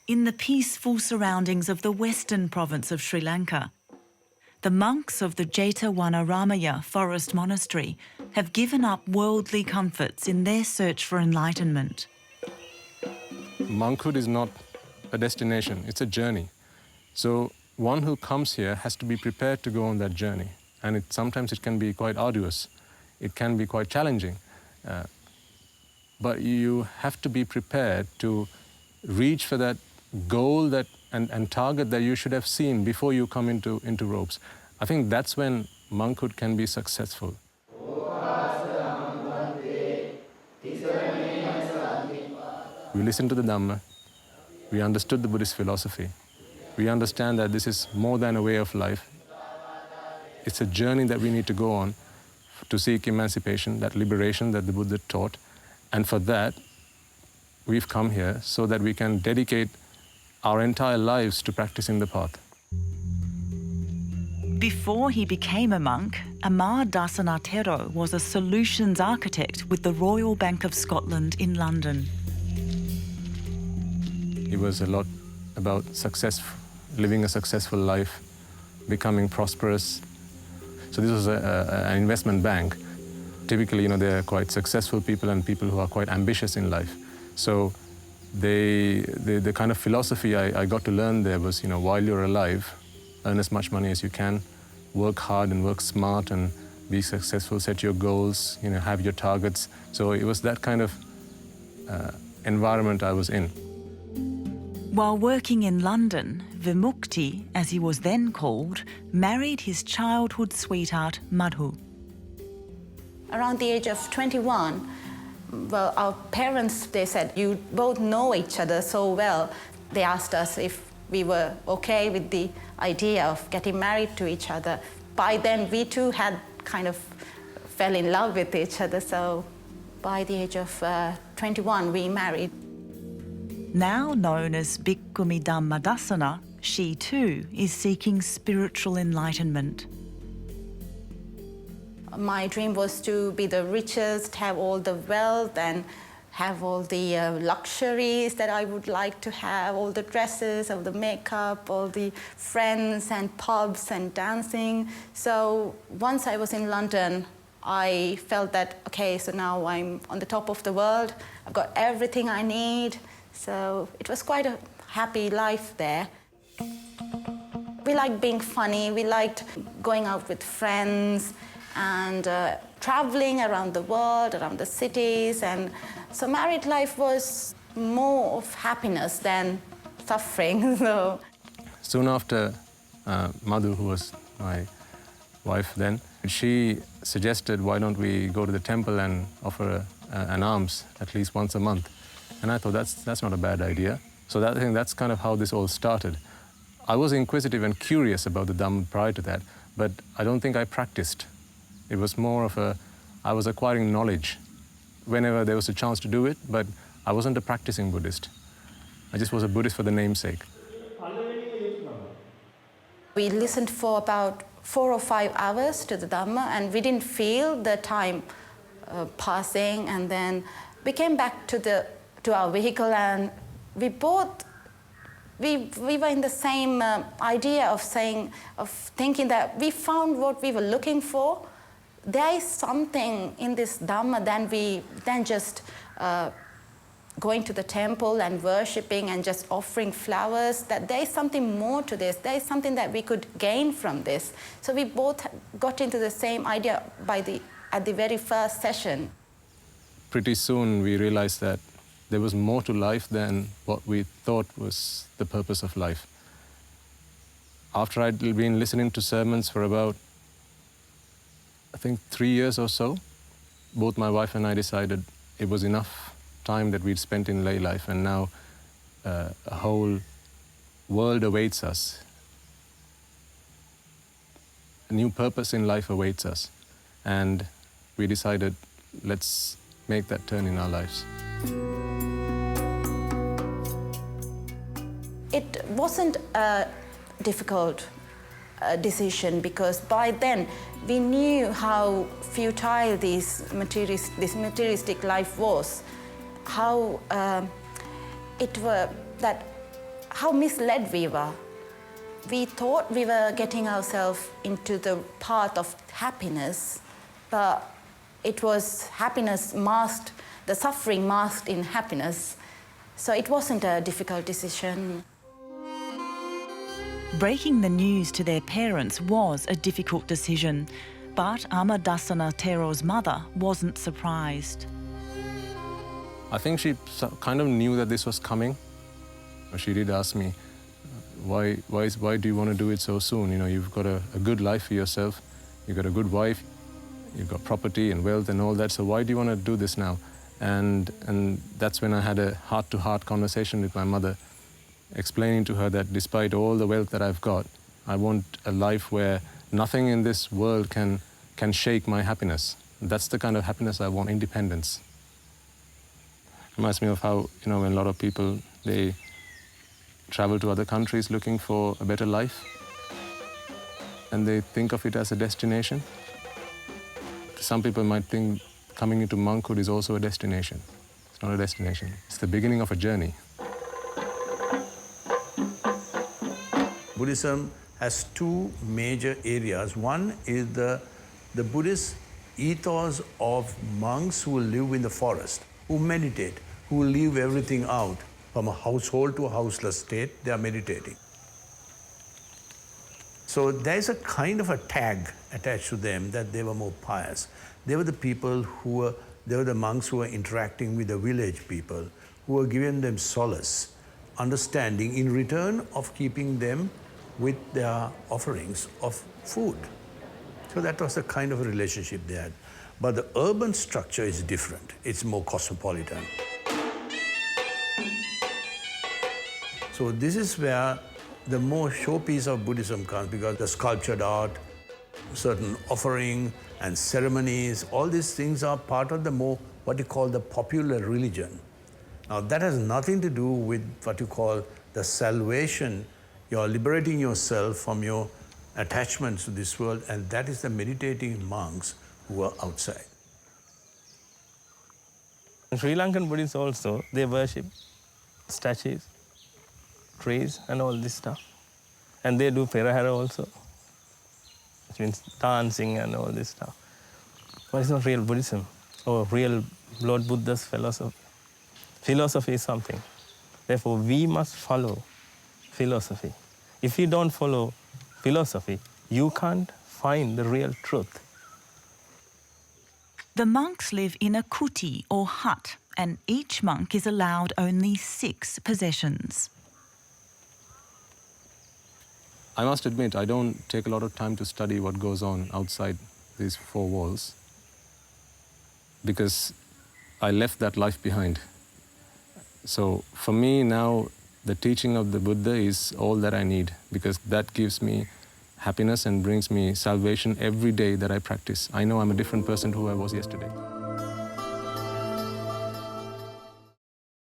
in the peaceful surroundings of the western province of Sri Lanka. The monks of the Jethawanarama forest monastery have given up worldly comforts in their search for enlightenment. Monkhood is not a destination, it's a journey. So one who comes here has to be prepared to go on that journey. And sometimes it can be quite arduous. It can be quite challenging. But you have to be prepared to reach for that goal and target that you should have seen before you come into robes. I think that's when monkhood can be successful. We listened to the Dhamma, we understood the Buddhist philosophy, we understand that this is more than a way of life. It's a journey that we need to go on to seek emancipation, that liberation that the Buddha taught. And for that, we've come here so that we can dedicate our entire lives to practicing the path. Before he became a monk, Amar Dasanatero was a solutions architect with the Royal Bank of Scotland in London. It was a lot about success, living a successful life, becoming prosperous. So this was an investment bank. Typically, they're quite successful people and people who are quite ambitious in life. So the kind of philosophy I got to learn there was, while you're alive, earn as much money as you can, work hard and work smart and be successful, set your goals, have your targets. So it was that kind of environment I was in. While working in London, Vimukti, as he was then called, married his childhood sweetheart, Madhu. Around the age of 21, well, our parents, they said, you both know each other so well. They asked us if we were okay with the idea of getting married to each other. By then, we too had kind of fell in love with each other. So by the age of 21, we married. Now known as Bhikkhuni Dhammadasana, she too is seeking spiritual enlightenment. My dream was to be the richest, have all the wealth and have all the luxuries that I would like to have, all the dresses, all the makeup, all the friends and pubs and dancing. So once I was in London, I felt that, okay, so now I'm on the top of the world. I've got everything I need. So it was quite a happy life there. We liked being funny, we liked going out with friends and traveling around the world, around the cities. And so married life was more of happiness than suffering. So soon after, Madhu, who was my wife then, she suggested, why don't we go to the temple and offer an alms at least once a month? And I thought, that's not a bad idea. So I think that's kind of how this all started. I was inquisitive and curious about the Dhamma prior to that, but I don't think I practiced. It was more of I was acquiring knowledge whenever there was a chance to do it, but I wasn't a practicing Buddhist. I just was a Buddhist for the namesake. We listened for about 4 or 5 hours to the Dhamma, and we didn't feel the time passing. And then we came back to our vehicle, and we were in the same idea of thinking that we found what we were looking for. There is something in this Dhamma than just going to the temple and worshipping and just offering flowers, that there is something more to this. There is something that we could gain from this. So we both got into the same idea at the very first session. Pretty soon we realized that there was more to life than what we thought was the purpose of life. After I'd been listening to sermons for about, I think, 3 years or so, both my wife and I decided it was enough time that we'd spent in lay life, and now a whole world awaits us. A new purpose in life awaits us. And we decided, let's make that turn in our lives. It wasn't a difficult decision, because by then we knew how futile this materialistic life was, how that how misled we were. We thought we were getting ourselves into the path of happiness, but it was happiness masked, the suffering masked in happiness. So it wasn't a difficult decision. Breaking the news to their parents was a difficult decision, but Amadasana Tero's mother wasn't surprised. I think she kind of knew that this was coming. She did ask me, why do you want to do it so soon? You know, you've got a good life for yourself, you've got a good wife, you've got property and wealth and all that, so why do you want to do this now? And that's when I had a heart-to-heart conversation with my mother, explaining to her that despite all the wealth that I've got, I want a life where nothing in this world can shake my happiness. That's the kind of happiness I want, independence. Reminds me of how, you know, when a lot of people, they travel to other countries looking for a better life, and they think of it as a destination. Some people might think coming into monkhood is also a destination. It's not a destination. It's the beginning of a journey. Buddhism has two major areas. One is the Buddhist ethos of monks who live in the forest, who meditate, who leave everything out. From a household to a houseless state, they are meditating. So there's a kind of a tag attached to them that they were more pious. They were the people they were the monks who were interacting with the village people, who were giving them solace, understanding in return of keeping them with their offerings of food. So that was the kind of a relationship they had. But the urban structure is different. It's more cosmopolitan. So this is where the more showpiece of Buddhism comes, because the sculptured art, certain offering and ceremonies, all these things are part of the more, what you call the popular religion. Now that has nothing to do with what you call the salvation. You're liberating yourself from your attachments to this world, and that is the meditating monks who are outside. In Sri Lankan Buddhists also, they worship statues, trees and all this stuff. And they do perahara also, which means dancing and all this stuff. But it's not real Buddhism or real Lord Buddha's philosophy. Philosophy is something. Therefore, we must follow philosophy. If you don't follow philosophy, you can't find the real truth. The monks live in a kuti or hut, and each monk is allowed only 6 possessions. I must admit, I don't take a lot of time to study what goes on outside these 4 walls, because I left that life behind. So for me now, the teaching of the Buddha is all that I need, because that gives me happiness and brings me salvation every day that I practice. I know I'm a different person to who I was yesterday.